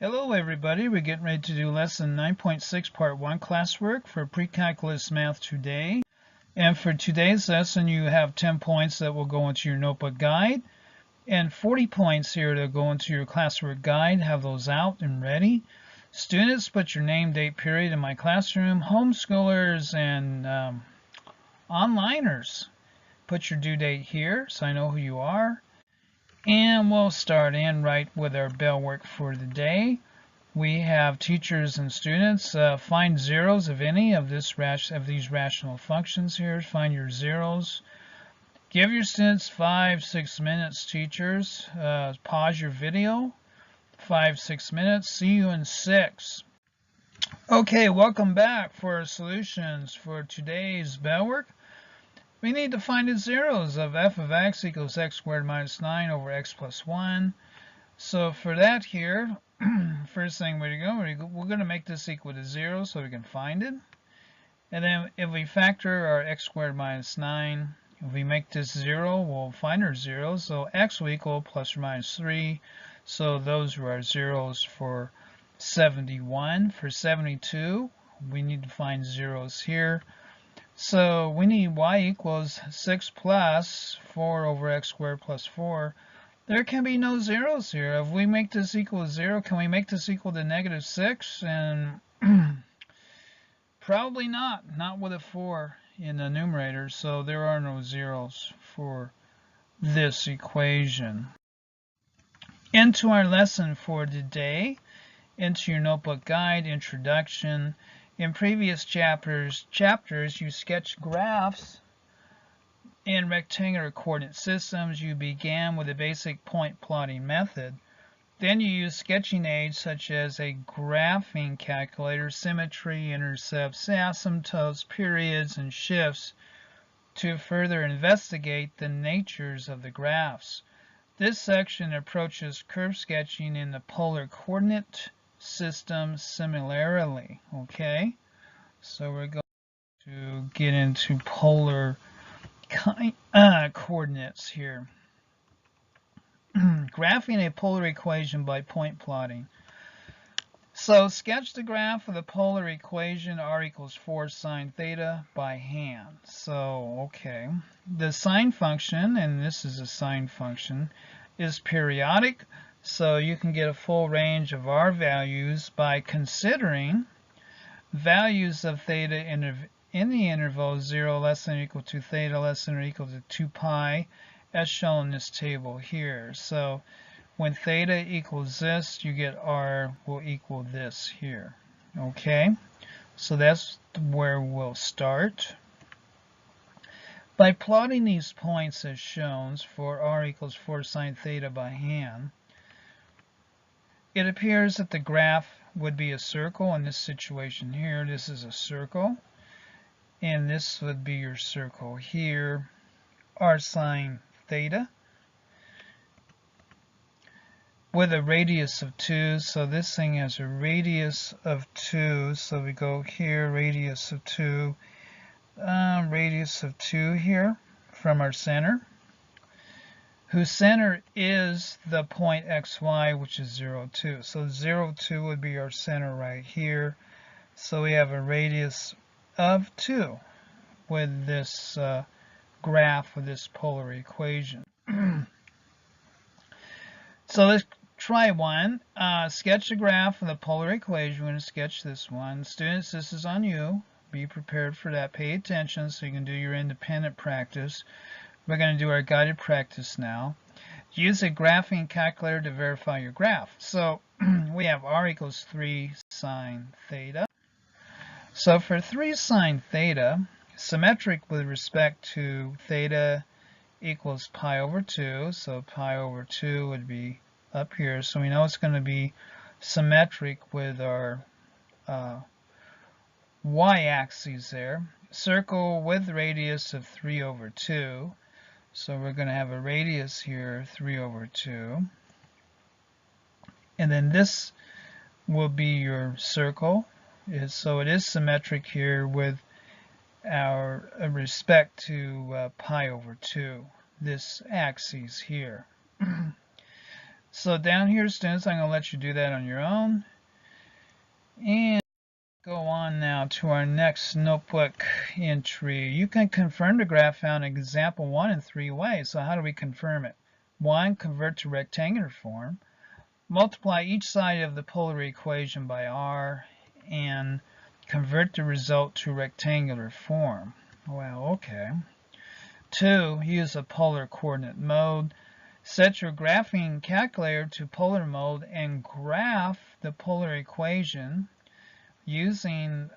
Hello everybody, we're getting ready to do lesson 9.6 part 1 classwork for pre-calculus math today. And for today's lesson you have 10 points that will go into your notebook guide and 40 points here to go into your classwork guide. Have those out and ready. Students, put your name, date, period in my classroom. Homeschoolers and onliners, put your due date here so I know who you are. And we'll start in right with our bell work for the day. We have teachers and students. Find zeros of any of these rational functions here. Find your zeros. Give your students 5-6 minutes, teachers. Pause your video. 5-6 minutes. See you in 6. Okay, welcome back for our solutions for today's bell work. We need to find the zeros of f of x equals x squared minus 9 over x plus 1. So for that here, first thing we're going to make this equal to 0 so we can find it. And then if we factor our x squared minus 9, if we make this 0, we'll find our zeros. So x will equal plus or minus 3. So those are our zeros for 71. For 72, we need to find zeros here. So we need y equals 6 plus 4 over x squared plus 4. There can be no zeros here. If we make this equal to 0, can we make this equal to negative 6? And probably not with a 4 in the numerator. So there are no zeros for this equation. Into our lesson for today, into your notebook guide, introduction. In previous chapters, you sketched graphs in rectangular coordinate systems. You began with a basic point plotting method. Then you used sketching aids such as a graphing calculator, symmetry, intercepts, asymptotes, periods, and shifts to further investigate the natures of the graphs. This section approaches curve sketching in the polar coordinate system similarly. Okay, so we're going to get into polar coordinates here. Graphing a polar equation by point plotting. So sketch the graph of the polar equation r equals 4 sine theta by hand. So okay, the sine function, and this is a sine function, is periodic. So you can get a full range of r values by considering values of theta in the interval 0 less than or equal to theta less than or equal to 2 pi, as shown in this table here. So when theta equals this, you get r will equal this here. Okay, so that's where we'll start. By plotting these points as shown for r equals 4 sine theta by hand, it appears that the graph would be a circle in this situation here. This is a circle, and this would be your circle here, r sine theta, with a radius of 2. So this thing has a radius of 2. So we go here, radius of 2, here from our center, whose center is the point xy, which is 0, 2. So 0, 2 would be our center right here. So we have a radius of 2 with this graph of this polar equation. So let's try one. Sketch a graph of the polar equation. We're going to sketch this one. Students, this is on you. Be prepared for that. Pay attention so you can do your independent practice. We're going to do our guided practice now. Use a graphing calculator to verify your graph. So we have r equals 3 sine theta. So for 3 sine theta, symmetric with respect to theta equals pi over 2. So pi over 2 would be up here. So we know it's going to be symmetric with our y-axis there. Circle with radius of 3 over 2. So we're going to have a radius here, 3 over 2. And then this will be your circle. So it is symmetric here with our respect to pi over 2, this axis here. So down here, students, I'm going to let you do that on your own. And go on now to our next notebook entry. You can confirm the graph found in example 1 in 3 ways. So how do we confirm it? 1, convert to rectangular form. Multiply each side of the polar equation by r and convert the result to rectangular form. Well, okay. 2, use a polar coordinate mode. Set your graphing calculator to polar mode and graph the polar equation using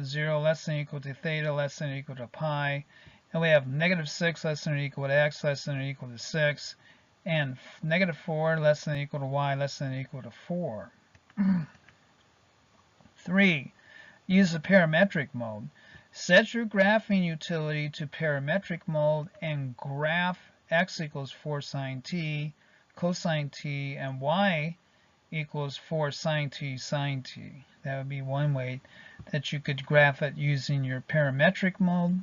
0 less than or equal to theta less than or equal to pi. And we have -6 less than or equal to x less than or equal to 6. And -4 less than or equal to y less than or equal to 4. 3. Use the parametric mode. Set your graphing utility to parametric mode and graph x equals 4 sine t, cosine t, and y equals 4 sine t, sine t. That would be one way that you could graph it using your parametric mode.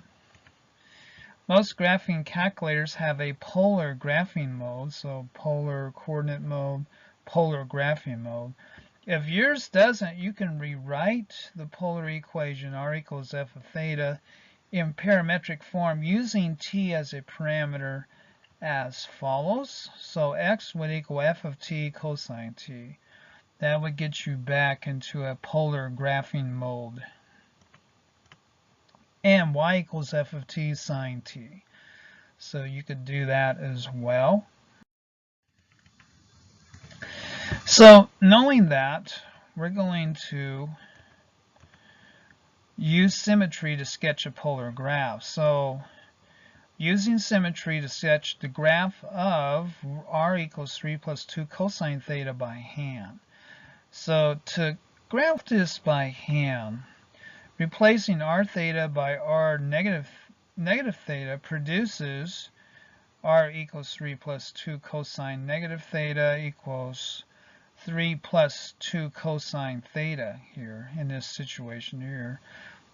Most graphing calculators have a polar graphing mode, so polar coordinate mode, polar graphing mode. If yours doesn't, you can rewrite the polar equation r equals f of theta in parametric form using t as a parameter as follows. So x would equal f of t cosine t. That would get you back into a polar graphing mode. And y equals f of t sine t. So you could do that as well. So knowing that, we're going to use symmetry to sketch a polar graph. So using symmetry to sketch the graph of r equals 3 plus 2 cosine theta by hand. So to graph this by hand, replacing r theta by r negative theta produces r equals 3 plus 2 cosine negative theta equals 3 plus 2 cosine theta here in this situation here.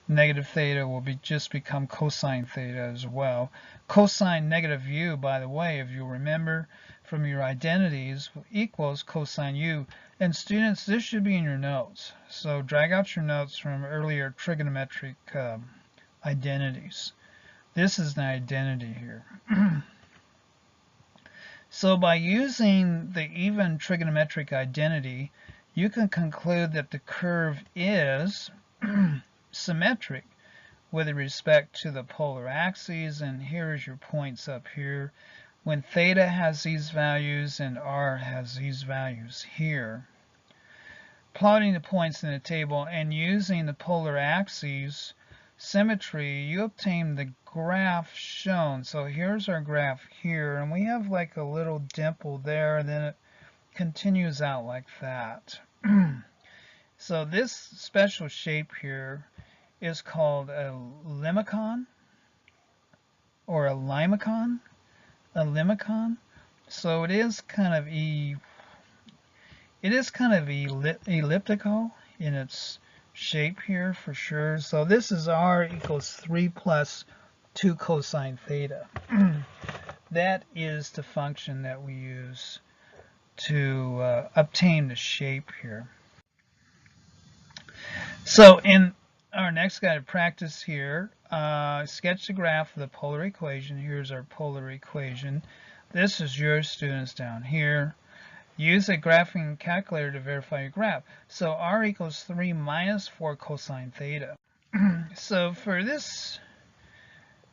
Negative theta will just become cosine theta as well. Cosine negative u, by the way, if you remember from your identities, equals cosine u. And students, this should be in your notes. So drag out your notes from earlier trigonometric identities. This is the identity here. So by using the even trigonometric identity, you can conclude that the curve is symmetric with respect to the polar axes, and here is your points up here. When theta has these values and r has these values here. Plotting the points in the table and using the polar axes symmetry, you obtain the graph shown. So here's our graph here, and we have like a little dimple there, and then it continues out like that. So this special shape here is called a limicon or a limicon. A limicon. So it is kind of elliptical in its shape here for sure. So this is r equals 3 plus 2 cosine theta. That is the function that we use to obtain the shape here. So in our next guided practice here, sketch the graph of the polar equation. Here's our polar equation. This is your students down here. Use a graphing calculator to verify your graph. So r equals 3 minus 4 cosine theta. So for this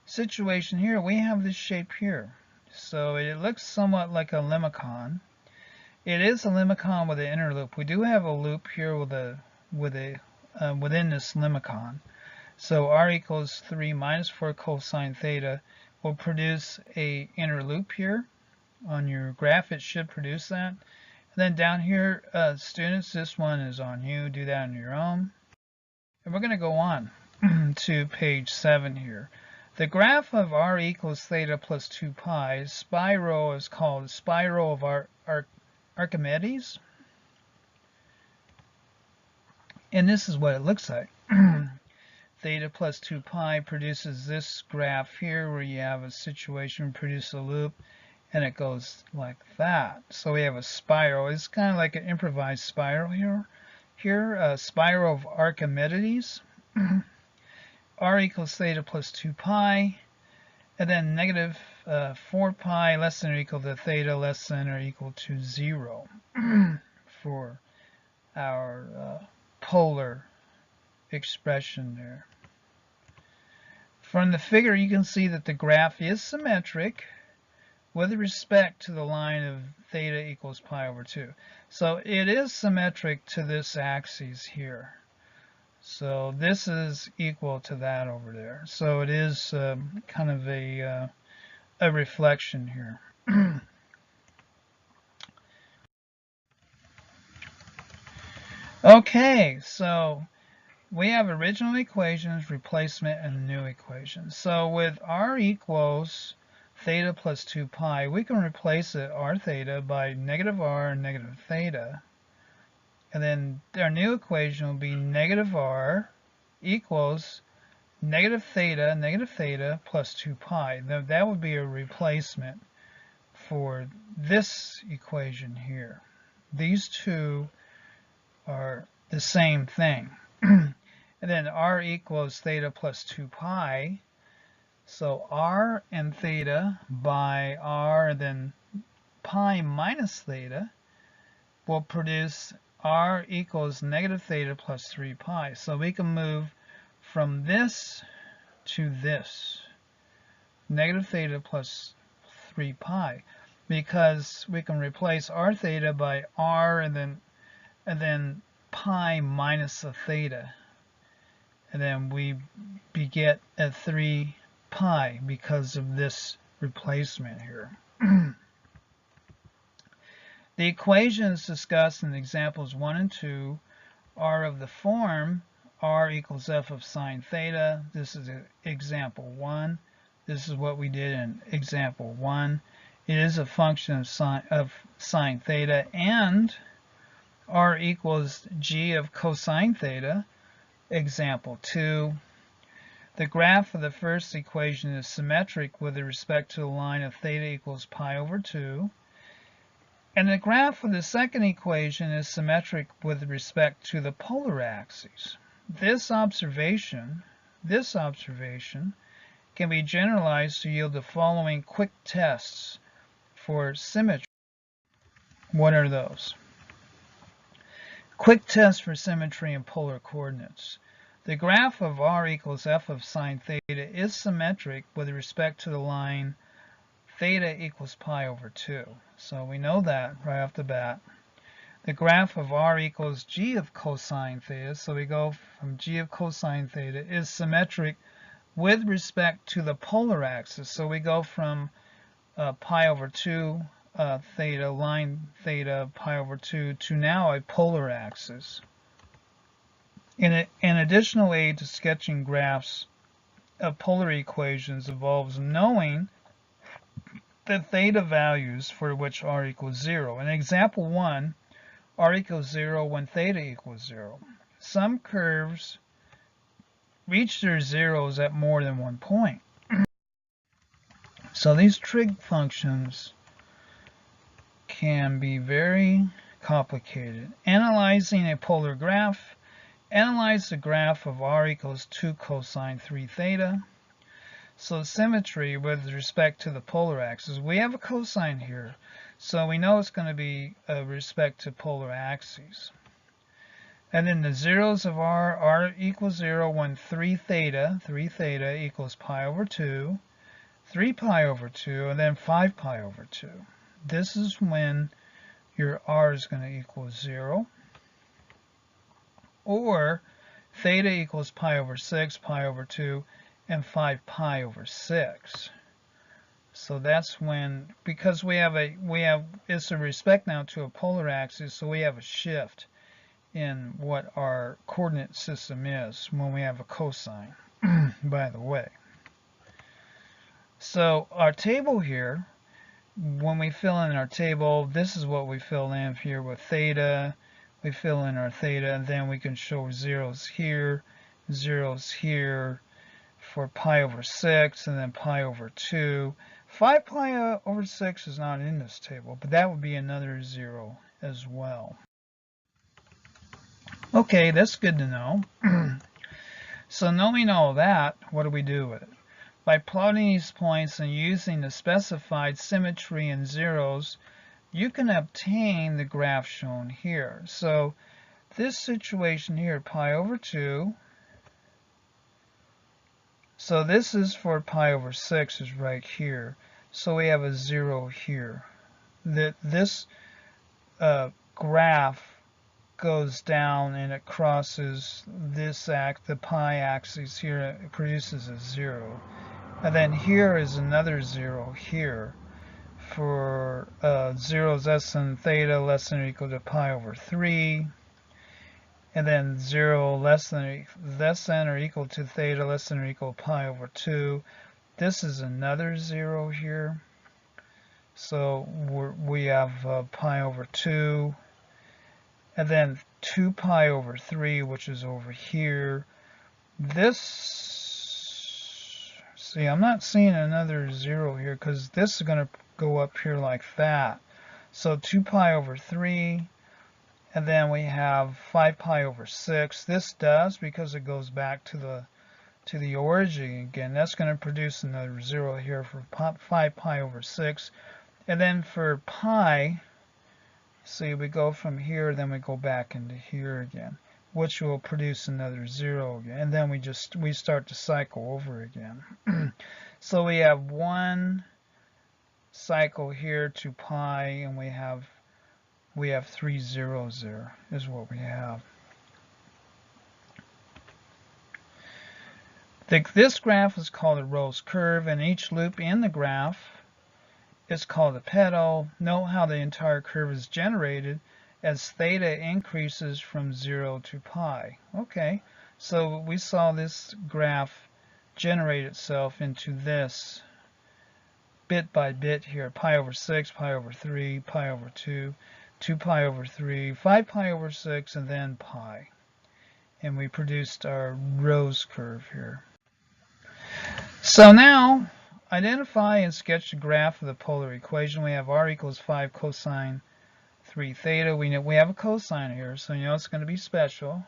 situation here, we have this shape here. So it looks somewhat like a limicon. It is a limicon with an inner loop. We do have a loop here within this limicon. So r equals 3 minus 4 cosine theta will produce a inner loop here. On your graph, it should produce that. And then down here, students, this one is on you. Do that on your own. And we're going to go on to page 7 here. The graph of r equals theta plus 2 pi, spiral is called spiral of Archimedes. And this is what it looks like. Theta plus 2 pi produces this graph here where you have a situation, produce a loop. and it goes like that. So we have a spiral. It's kind of like an improvised spiral here. A spiral of Archimedes. R equals theta plus 2 pi, and then negative 4 pi less than or equal to theta less than or equal to 0 for our polar expression there. From the figure, you can see that the graph is symmetric with respect to the line of theta equals pi over 2. So it is symmetric to this axis here. So this is equal to that over there. So it is kind of a reflection here. Okay, so we have original equations, replacement, and new equations. So with r equals theta plus 2 pi, we can replace it r theta by negative r and negative theta. And then our new equation will be negative r equals negative theta plus 2 pi. Now that would be a replacement for this equation here. These two are the same thing. And then r equals theta plus 2 pi. So r and theta by r and then pi minus theta will produce r equals negative theta plus 3 pi. So we can move from this to this, negative theta plus 3 pi, because we can replace r theta by r and then pi minus a theta. And then we get a 3 pi because of this replacement here. The equations discussed in examples 1 and 2 are of the form r equals f of sine theta. This is example 1. This is what we did in example 1. It is a function of sine theta, and r equals g of cosine theta, example 2. The graph of the first equation is symmetric with respect to the line of theta equals pi over 2. And the graph of the second equation is symmetric with respect to the polar axes. This observation can be generalized to yield the following quick tests for symmetry. What are those? Quick test for symmetry in polar coordinates. The graph of r equals f of sine theta is symmetric with respect to the line theta equals pi over 2. So we know that right off the bat. The graph of r equals g of cosine theta, so we go from g of cosine theta, is symmetric with respect to the polar axis. So we go from pi over 2 theta, line theta, pi over 2, to now a polar axis. An additional aid to sketching graphs of polar equations involves knowing the theta values for which r equals 0. In example 1, r equals 0 when theta equals 0. Some curves reach their zeros at more than one point. So these trig functions can be very complicated. Analyzing a polar graph, analyze the graph of r equals 2 cosine 3 theta. So symmetry with respect to the polar axis. We have a cosine here, so we know it's going to be respect to polar axes. And then the zeros of r equals 0 when 3 theta equals pi over 2, 3 pi over 2, and then 5 pi over 2. This is when your r is going to equal 0. Or theta equals pi over 6, pi over 2, and 5 pi over 6. So that's when, because it's a respect now to a polar axis, so we have a shift in what our coordinate system is when we have a cosine, by the way. So our table here, when we fill in our table, this is what we fill in here with theta. We fill in our theta, and then we can show zeros here, for pi over 6, and then pi over 2, 5 pi over 6 is not in this table, but that would be another 0 as well. Okay, that's good to know. So knowing all that, what do we do with it? By plotting these points and using the specified symmetry and zeros, you can obtain the graph shown here. So this situation here, pi over 2, so this is for pi over 6 is right here. So we have a 0 here. This graph goes down and it crosses this the pi axis here. It produces a 0. And then here is another 0 here for 0 is less than theta less than or equal to pi over 3. And then 0 less than or equal to theta less than or equal to pi over 2. This is another 0 here. So we have pi over 2. And then 2 pi over 3, which is over here. This, see, I'm not seeing another 0 here because this is going to go up here like that. So 2 pi over 3. And then we have 5 pi over 6. This does because it goes back to the origin again. That's going to produce another 0 here for 5 pi over 6. And then for pi, see, we go from here, then we go back into here again, which will produce another 0 again. And then we start to cycle over again. So we have one cycle here to pi, and we have 3 zeros there is what we have. This graph is called a Rose curve, and each loop in the graph is called a petal. Note how the entire curve is generated as theta increases from 0 to pi. Okay, so we saw this graph generate itself into this bit by bit here. Pi over 6, pi over 3, pi over 2, 2 pi over 3, 5 pi over 6, and then pi. And we produced our Rose curve here. So now, identify and sketch the graph of the polar equation. We have r equals 5 cosine 3 theta. We have a cosine here, so you know it's going to be special.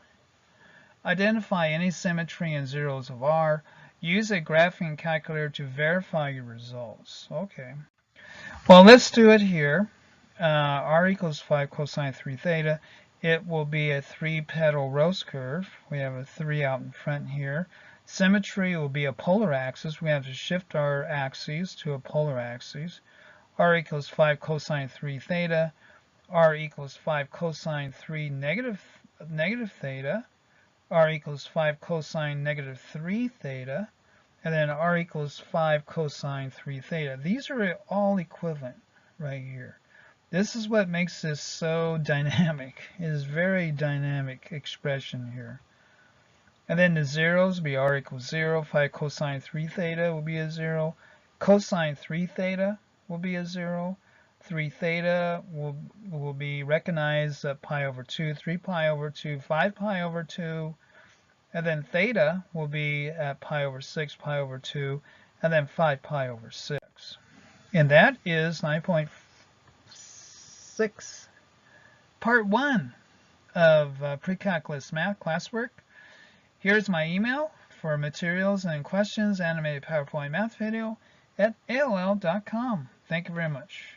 Identify any symmetry and zeros of r. Use a graphing calculator to verify your results. Okay. Well, let's do it here. R equals 5 cosine 3 theta. It will be a 3-petal Rose curve. We have a 3 out in front here. Symmetry will be a polar axis. We have to shift our axes to a polar axis. R equals 5 cosine 3 theta. R equals 5 cosine 3 negative theta. R equals 5 cosine negative 3 theta. And then R equals 5 cosine 3 theta. These are all equivalent right here. This is what makes this so dynamic. It is very dynamic expression here. And then the zeros will be r equals 0, 5 cosine 3 theta will be a 0, cosine 3 theta will be a 0, 3 theta will be recognized at pi over 2, 3 pi over 2, 5 pi over 2, and then theta will be at pi over 6, pi over 2, and then 5 pi over 6. And that is 9.6 part 1 of pre-calculus math classwork. Here's my email for materials and questions, animated PowerPoint math video at AOL.com. Thank you very much.